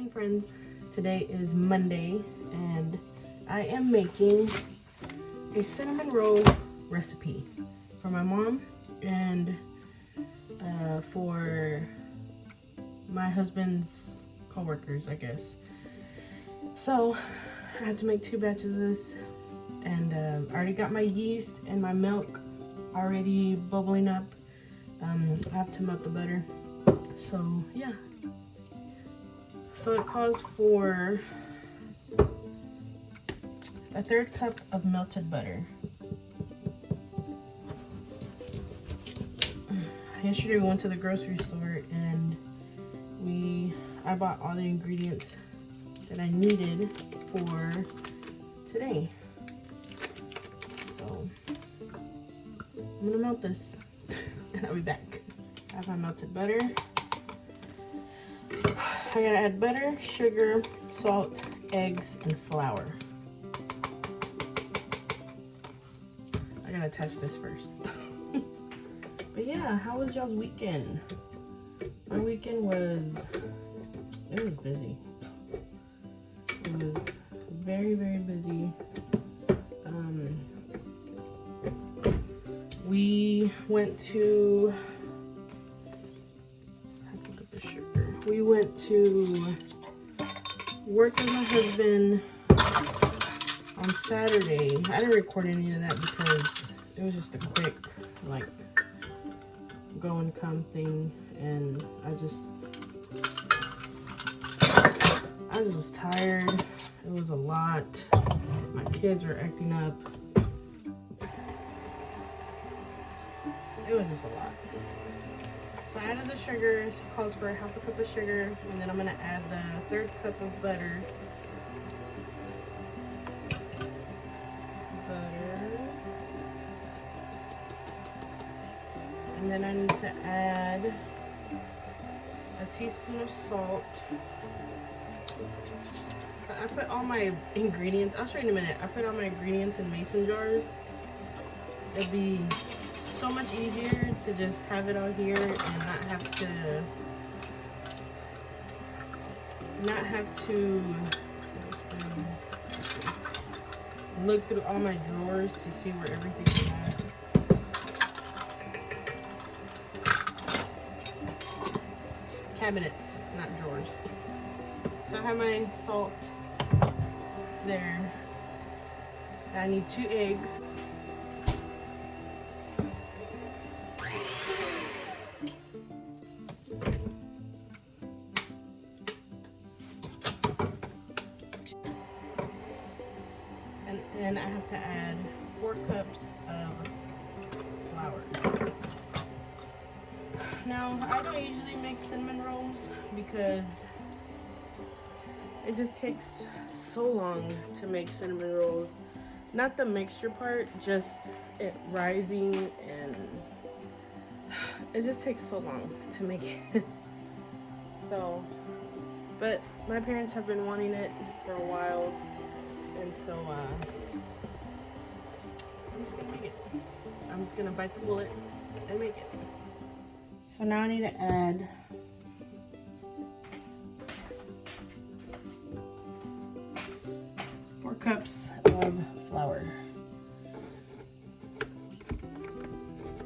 morning, friends. Today is Monday and I am making a cinnamon roll recipe for my mom and for my husband's co-workers, I guess. So I had to make 2 batches of this, and I already got my yeast and my milk already bubbling up. I have to melt the butter. So yeah. So it calls for a 1/3 cup of melted butter. Yesterday we went to the grocery store and I bought all the ingredients that I needed for today. So I'm gonna melt this and I'll be back. I have my melted butter. I gotta add butter, sugar, salt, eggs, and flour. I gotta touch this first. But yeah, how was y'all's weekend? My weekend was busy. It was very, very busy. We went to work with my husband on Saturday. I didn't record any of that because it was just a quick, like, go and come thing, and I just was tired. It was a lot. My kids were acting up. It was just a lot. So I added the sugar. It calls for 1/2 cup of sugar, and then I'm gonna add the 1/3 cup of butter. And then I need to add a teaspoon of salt. I put all my ingredients, I'll show you in a minute. I put all my ingredients in mason jars. It'd be so much easier to just have it all here and not have to look through all my drawers to see where everything is at. Cabinets, not drawers. So I have my salt there. I need 2 eggs. And then I have to add 4 cups of flour. Now, I don't usually make cinnamon rolls because it just takes so long to make cinnamon rolls. Not the mixture part, just it rising, and it just takes so long to make it. So, but my parents have been wanting it for a while, and so I'm just gonna make it. I'm just gonna bite the bullet and make it. So now I need to add 4 cups of flour.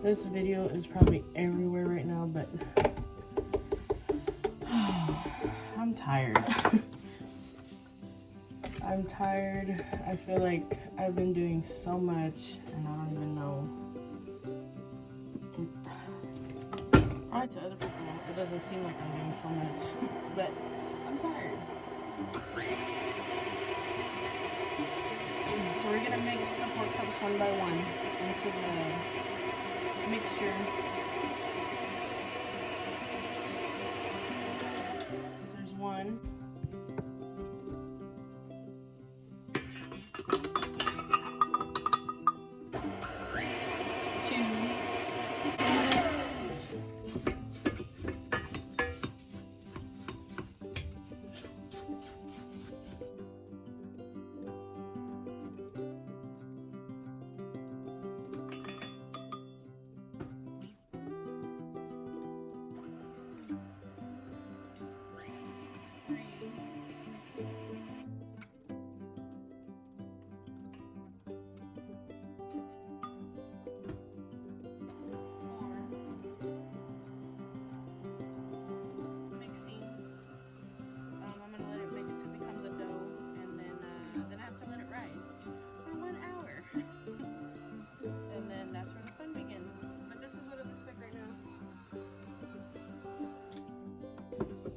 This video is probably everywhere right now, but I'm tired. I'm tired. I feel like I've been doing so much and I don't even know. Probably to other people, it doesn't seem like I'm doing so much, but I'm tired. So we're gonna mix the 4 cups one by one into the mixture. There's 1. 2.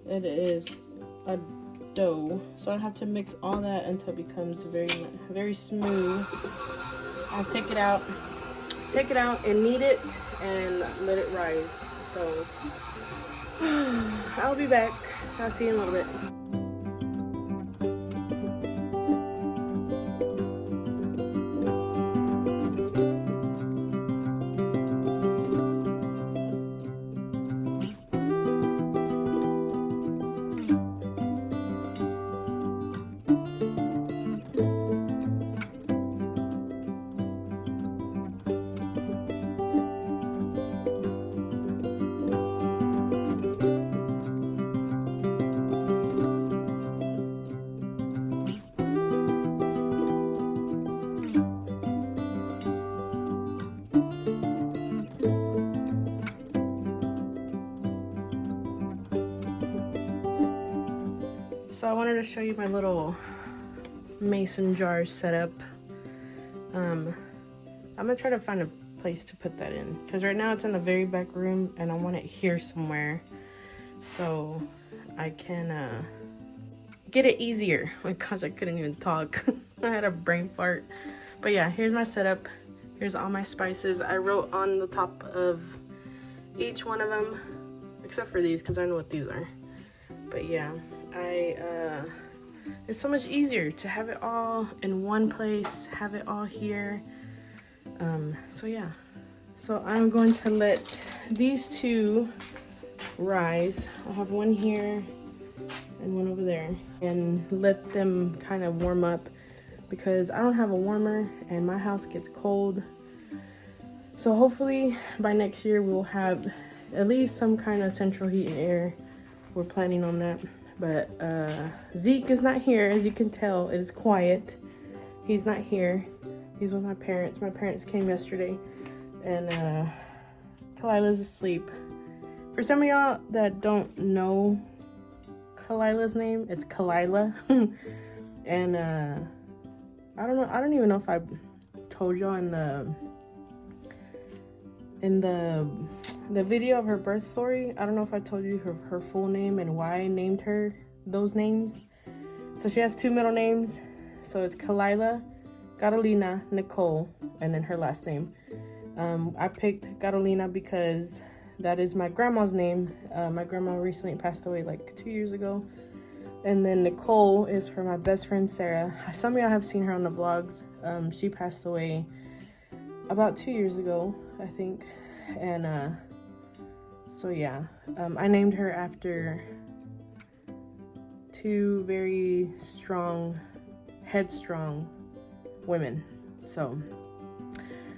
it is a dough. So I have to mix all that until it becomes very smooth. I'll take it out and knead it and let it rise. So I'll be back. I'll see you in a little bit. So I wanted to show you my little mason jar setup. I'm gonna try to find a place to put that in because right now it's in the very back room and I want it here somewhere so I can get it easier. Oh my gosh, I couldn't even talk. I had a brain fart. But yeah, here's my setup. Here's all my spices. I wrote on the top of each one of them, except for these because I know what these are. But yeah, it's so much easier to have it all in one place, have it all here. So yeah, so I'm going to let these two rise. I'll have one here and one over there and let them kind of warm up because I don't have a warmer and my house gets cold. So hopefully by next year we'll have at least some kind of central heat and air. We're planning on that. But Zeke is not here, as you can tell. It is quiet. He's not here. He's with my parents. My parents came yesterday, and Kalila's asleep. For some of y'all that don't know Kalila's name, it's Kalila. And I don't know. I don't even know if I told y'all in the video of her birth story. I don't know if I told you her full name and why I named her those names. So she has two middle names. So it's Kalila, Carolina, Nicole, and then her last name. I picked Carolina because that is my grandma's name. My grandma recently passed away like 2 years ago. And then Nicole is for my best friend Sarah. Some of y'all have seen her on the vlogs. She passed away about 2 years ago, I think. And so yeah, I named her after two very strong, headstrong women. So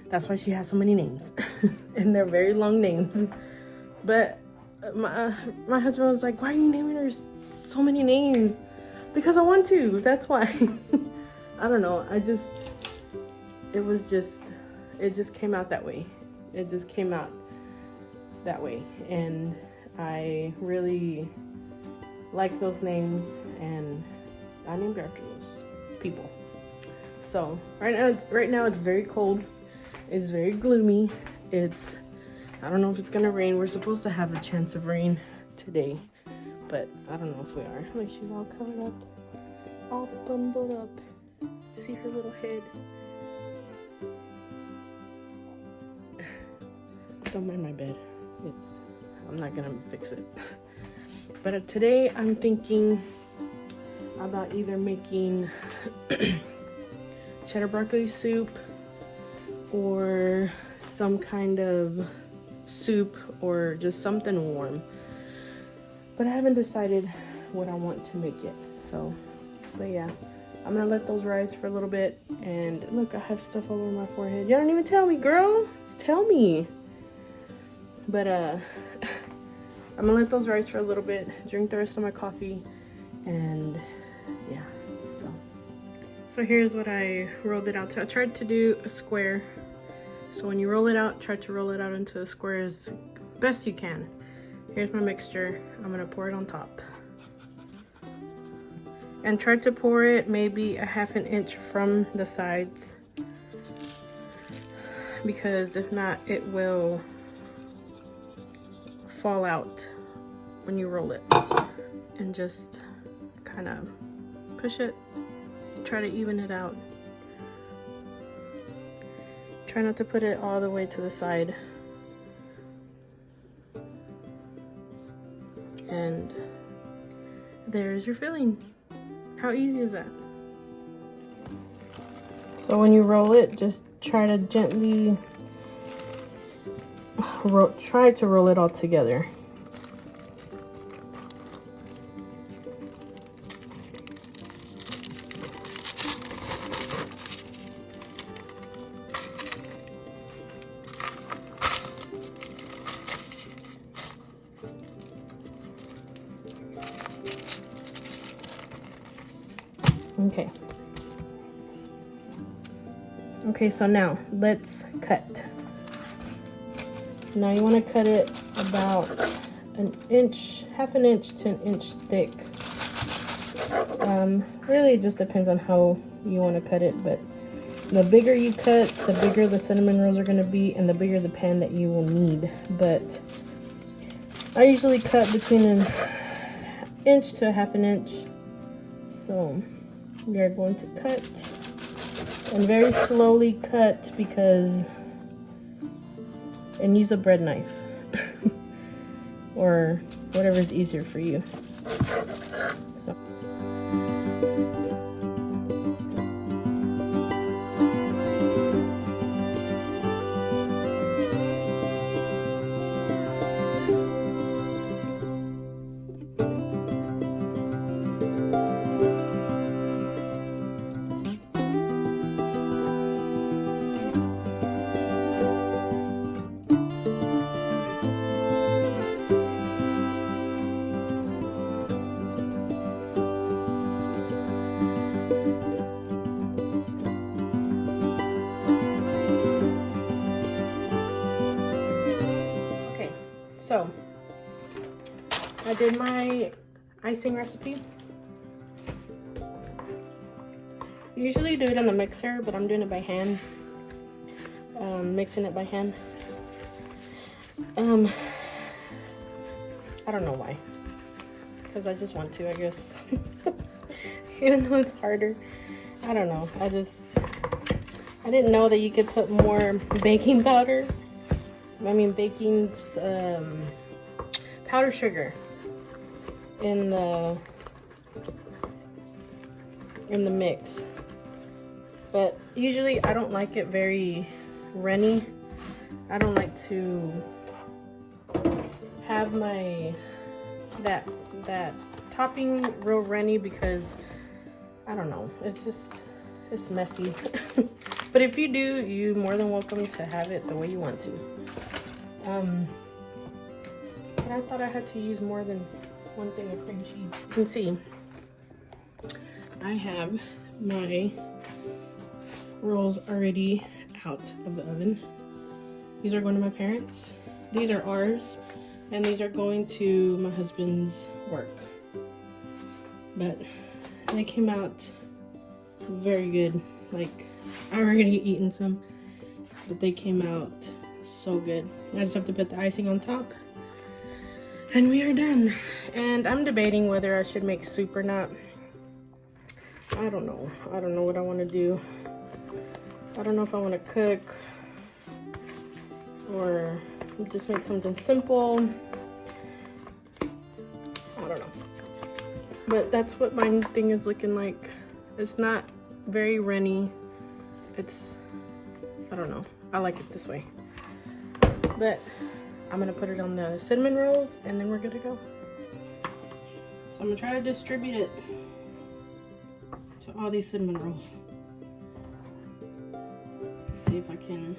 that's why she has so many names. And they're very long names. But my husband was like, why are you naming her so many names? Because I want to, that's why. I don't know, it just came out that way. It just came out that way, and I really like those names, and I named her after those people. So right now it's very cold. It's very gloomy. I don't know if it's gonna rain. We're supposed to have a chance of rain today, but I don't know if we are. Like, she's all covered up, all bundled up. See her little head. Don't mind my bed. I'm not gonna fix it. But today I'm thinking about either making cheddar broccoli soup or some kind of soup or just something warm. But I haven't decided what I want to make yet. So, but yeah, I'm gonna let those rise for a little bit. And look, I have stuff all over my forehead. Y'all don't even tell me, girl. Just tell me. But I'm gonna let those rise for a little bit, drink the rest of my coffee, and yeah, so here's what I rolled it out to. I tried to do a square. So when you roll it out, try to roll it out into a square as best you can. Here's my mixture. I'm gonna pour it on top. And try to pour it maybe a ½ an inch from the sides, because if not, it will fall out when you roll it. and just kind of push it, try to even it out. Try not to put it all the way to the side. And there's your filling. How easy is that? So when you roll it, just try to gently try to roll it all together. Okay. Okay, so now let's cut. Now you want to cut it about an inch, half an inch to an inch thick. Really it just depends on how you want to cut it, but the bigger you cut, the bigger the cinnamon rolls are going to be and the bigger the pan that you will need. But I usually cut between an inch to a half an inch. So we are going to cut, and very slowly cut, because, and use a bread knife or whatever is easier for you. So. So, I did my icing recipe. Usually do it in the mixer, but I'm doing it by hand. Mixing it by hand. I don't know why. Because I just want to, I guess. Even though it's harder. I don't know. I didn't know that you could put more baking powder. I mean baking powdered sugar in the mix, but usually I don't like it very runny. I don't like to have my that topping real runny, because I don't know, it's messy. But if you do, you're more than welcome to have it the way you want to. But I thought I had to use more than one thing of cream cheese. You can see I have my rolls already out of the oven. These are going to my parents. These are ours. And these are going to my husband's work. But they came out very good. Like, I already eaten some, but they came out so good. I just have to put the icing on top and we are done. And I'm debating whether I should make soup or not. I don't know what I want to do. I don't know if I want to cook or just make something simple. I don't know, but that's what my thing is looking like. It's not very runny. I don't know, I like it this way. But I'm gonna put it on the cinnamon rolls and then we're good to go. So I'm gonna try to distribute it to all these cinnamon rolls. See if I can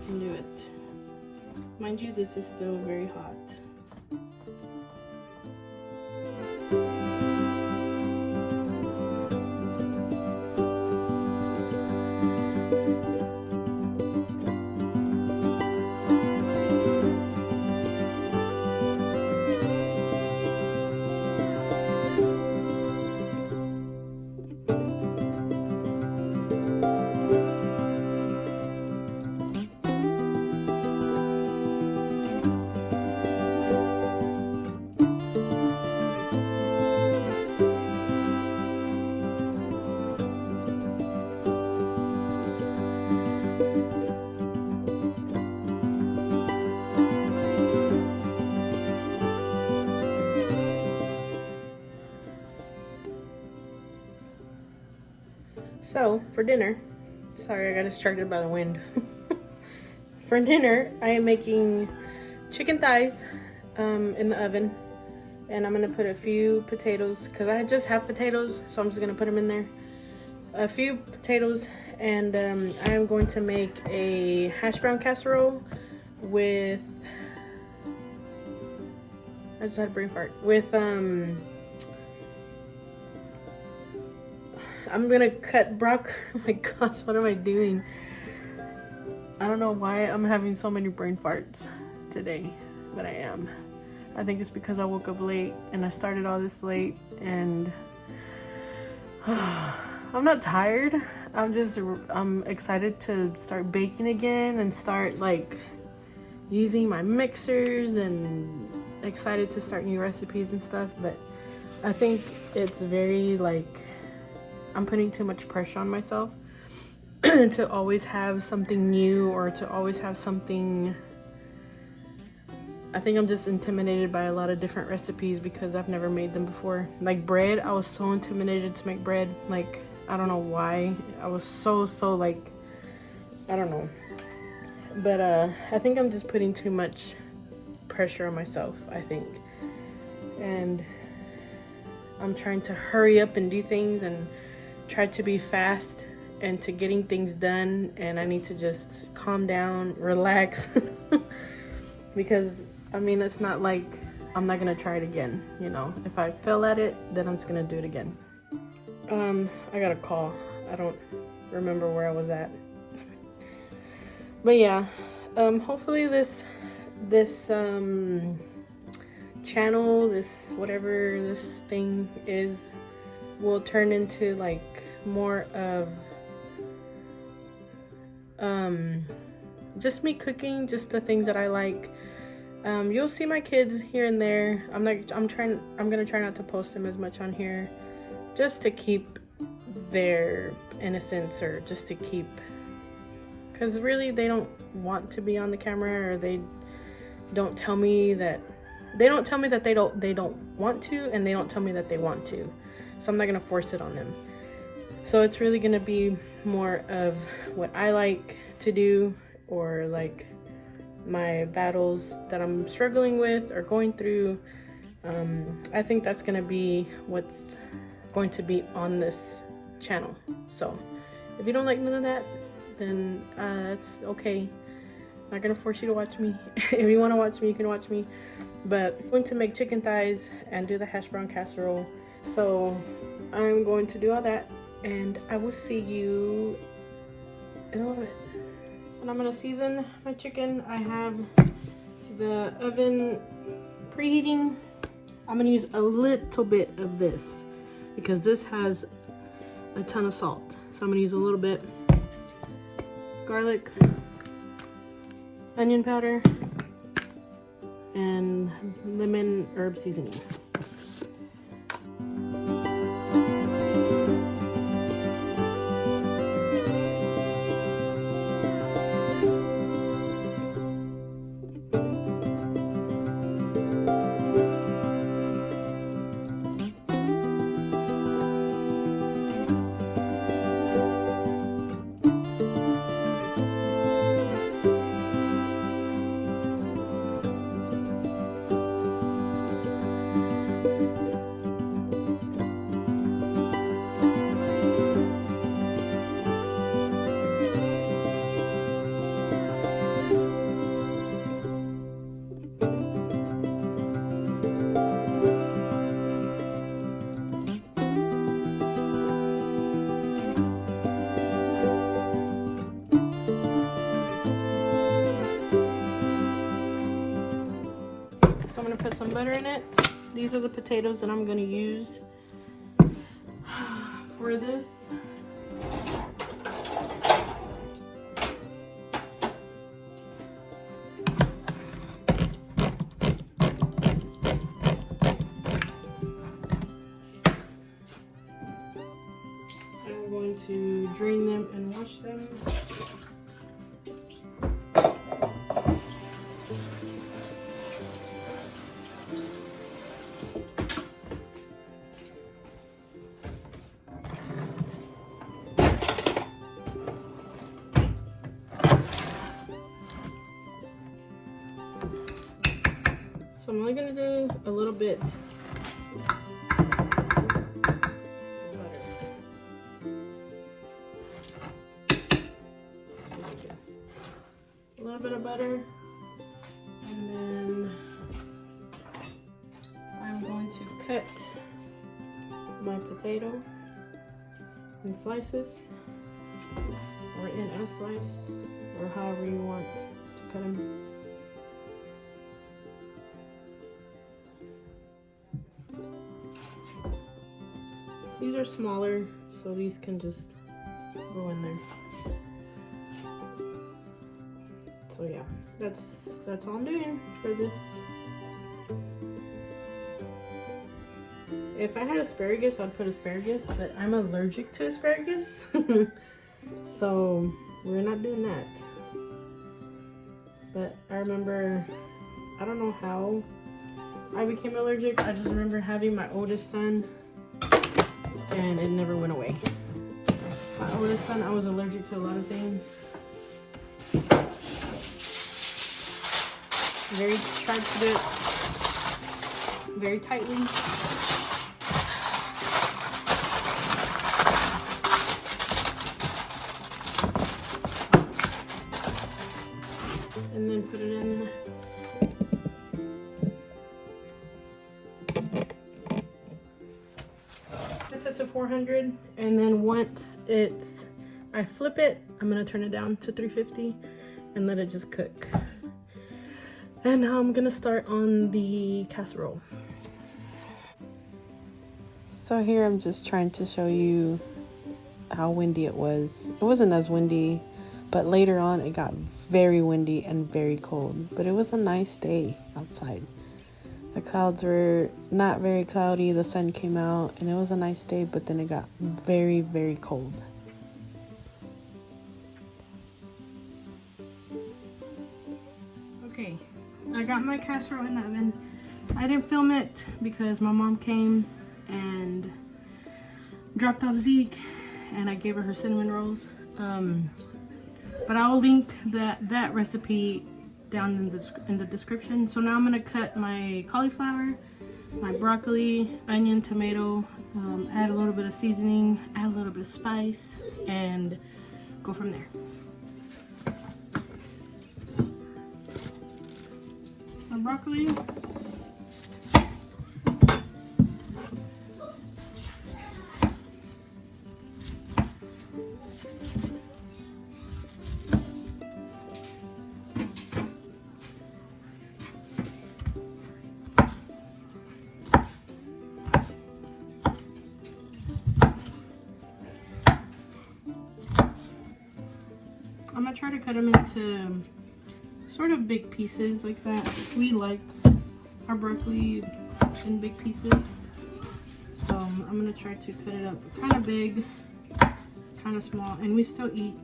do it. Mind you, this is still very hot. So for dinner, sorry I got distracted by the wind. For dinner, I am making chicken thighs in the oven, and I'm gonna put a few potatoes because I just have potatoes, so I'm just gonna put them in there. A few potatoes, and I am going to make a hash brown casserole with, I just had a brain fart, with I'm gonna cut broccoli. Oh my gosh, what am I doing? I don't know why I'm having so many brain farts today, but I am. I think it's because I woke up late and I started all this late, and I'm not tired. I'm excited to start baking again and start like using my mixers, and excited to start new recipes and stuff. But I think it's very like, I'm putting too much pressure on myself to always have something new, or to always have something. I think I'm just intimidated by a lot of different recipes because I've never made them before. Like bread, I was so intimidated to make bread. Like, I don't know why. I was so like, I don't know. But I think I'm just putting too much pressure on myself, I think. And I'm trying to hurry up and do things and try to be fast and to getting things done, and I need to just calm down, relax. Because I mean, it's not like I'm not gonna try it again, you know. If I fail at it, then I'm just gonna do it again. I got a call. I don't remember where I was at. But yeah, hopefully this channel, this whatever this thing is, will turn into like more of just me cooking, just the things that I like. You'll see my kids here and there. I'm gonna try not to post them as much on here, just to keep their innocence, or just to keep, because really they don't want to be on the camera, or they don't tell me that they don't want to, and they don't tell me that they want to. So I'm not gonna force it on them. So it's really gonna be more of what I like to do, or like my battles that I'm struggling with or going through. I think that's gonna be what's going to be on this channel. So if you don't like none of that, then it's okay. I'm not gonna force you to watch me. If you want to watch me, you can watch me. But I'm going to make chicken thighs and do the hash brown casserole. So I'm going to do all that, and I will see you in a little bit. So I'm gonna season my chicken. I have the oven preheating. I'm gonna use a little bit of this because this has a ton of salt. So I'm gonna use a little bit. Garlic, onion powder, and lemon herb seasoning. I'm gonna put some butter in it. These are the potatoes that I'm gonna use for this. I'm going to drain them and wash them. only gonna do a little bit. A little bit of butter, and then I'm going to cut my potato in slices, or in a slice, or however you want to cut them. These are smaller, so these can just go in there. So yeah, that's all I'm doing for this. If I had asparagus, I'd put asparagus, but I'm allergic to asparagus. So we're not doing that. But I remember, I don't know how I became allergic. I just remember having my oldest son and it never went away. My oldest son, I was allergic to a lot of things. Tried to do it very tightly. And then put it in. It's set to 400, and then once I flip it, I'm gonna turn it down to 350 and let it just cook. And now I'm gonna start on the casserole. So here I'm just trying to show you how windy it was. It wasn't as windy, but later on it got very windy and very cold. But it was a nice day outside. The clouds were not very cloudy, the sun came out, and it was a nice day, but then it got very, very cold. Okay, I got my casserole in the oven. I didn't film it because my mom came and dropped off Zeke, and I gave her cinnamon rolls. But I will link that recipe down in the description. So now I'm gonna cut my cauliflower, my broccoli, onion, tomato, add a little bit of seasoning, add a little bit of spice, and go from there. My broccoli. I'm gonna try to cut them into sort of big pieces like that. We like our broccoli in big pieces. So I'm gonna try to cut it up kind of big, kind of small, and we still eat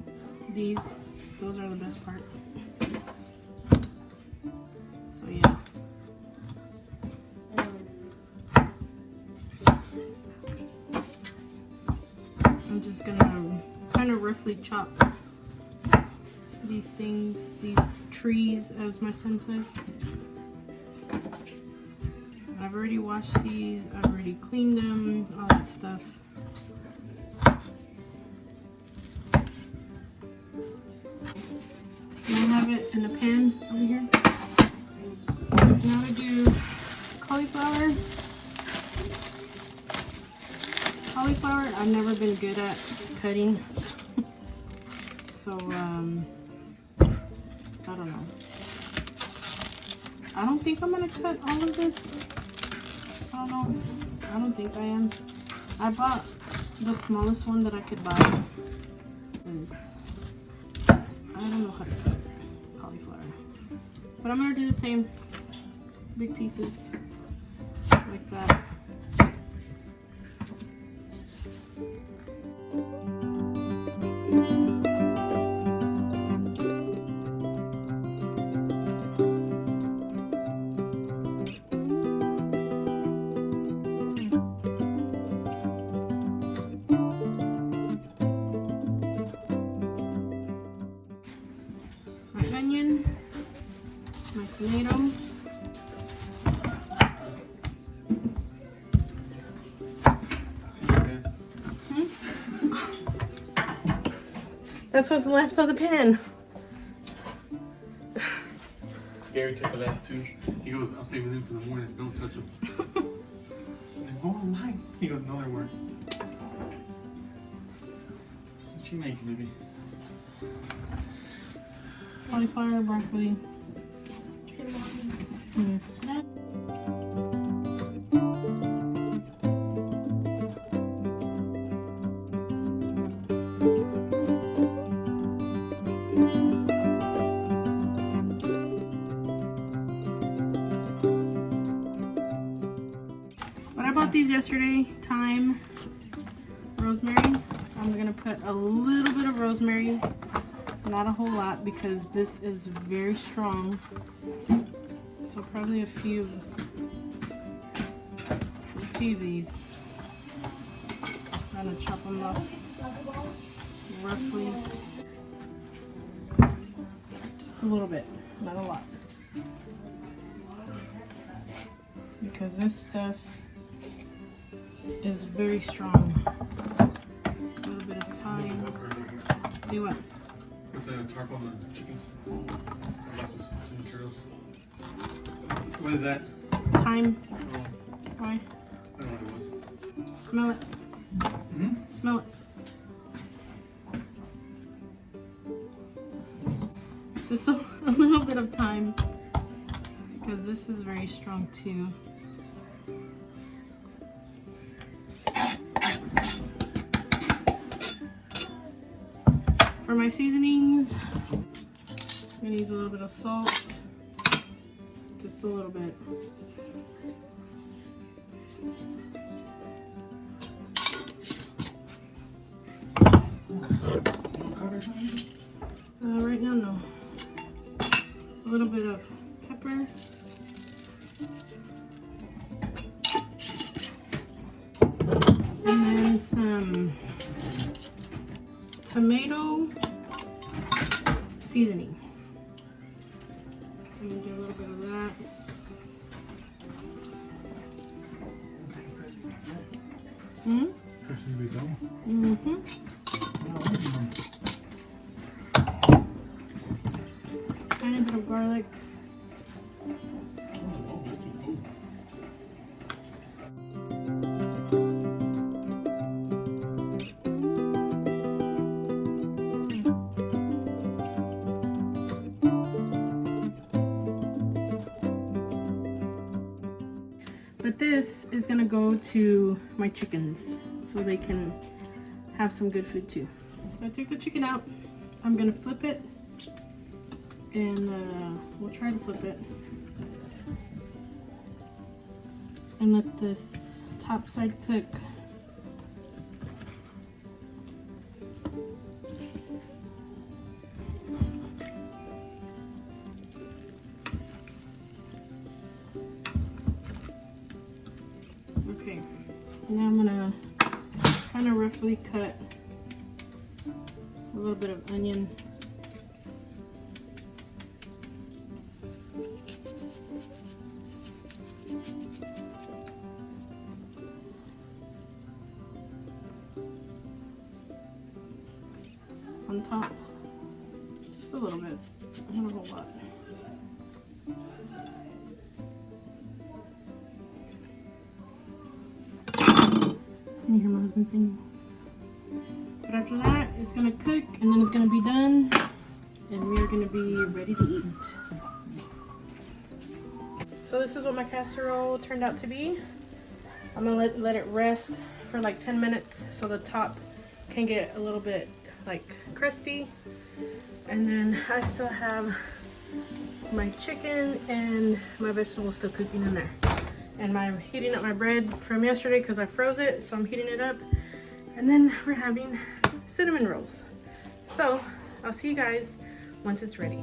these. Those are the best part. So yeah. I'm just gonna kind of roughly chop these things, these trees, as my son says. I've already washed these, I've already cleaned them, all that stuff. And I have it in a pan over here. Now to do cauliflower. Cauliflower, I've never been good at cutting. So, I don't know. I don't think I'm gonna cut all of this. I don't know. I don't think I am. I bought the smallest one that I could buy. I don't know how to cut cauliflower. But I'm gonna do the same. Big pieces like that. My onion, my tomato, That's what's left of the pan. Gary took the last two. He goes, I'm saving them for the morning. Don't touch them. I was like, what was mine? He goes, no, they weren't. What you making, baby? Cauliflower, broccoli. But I bought these yesterday. Thyme, rosemary. I'm gonna put a little bit of rosemary, not a whole lot, because this is very strong. So probably a few of these. I'm gonna chop them up roughly, just a little bit, not a lot, because this stuff is very strong. A little bit of thyme. Do what? Put the charcoal on the chickens. Some materials. What is that? Thyme. Oh, Why? I don't know what it was. Smell it. Mm-hmm. Smell it. Just a little bit of thyme, because this is very strong too. For my seasonings, I'm gonna use a little bit of salt, just a little bit. Right now, no. A little bit of pepper. And then some tomato seasoning. So I'm gonna do a little bit of that. Tiny bit of garlic. But this is gonna go to my chickens so they can have some good food too. So I took the chicken out. I'm gonna flip it, and we'll try to flip it and let this top side cook. Okay, now I'm gonna kind of roughly cut a little bit of onion. On top, just a little bit, not a whole lot. Can you hear my husband singing? But after that, it's gonna cook, and then it's gonna be done, and we are gonna be ready to eat. So this is what my casserole turned out to be. I'm gonna let it rest for like 10 minutes so the top can get a little bit like crusty. And then I still have my chicken and my vegetables still cooking in there. And I'm heating up my bread from yesterday because I froze it, so I'm heating it up. And then we're having cinnamon rolls. So I'll see you guys once it's ready.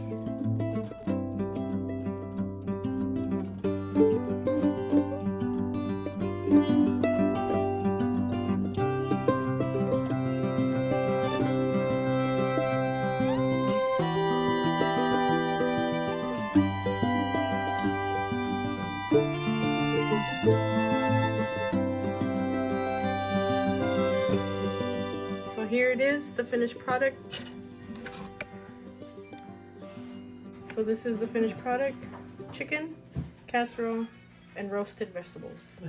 So here it is, the finished product. So this is the finished product: chicken, casserole, and roasted vegetables.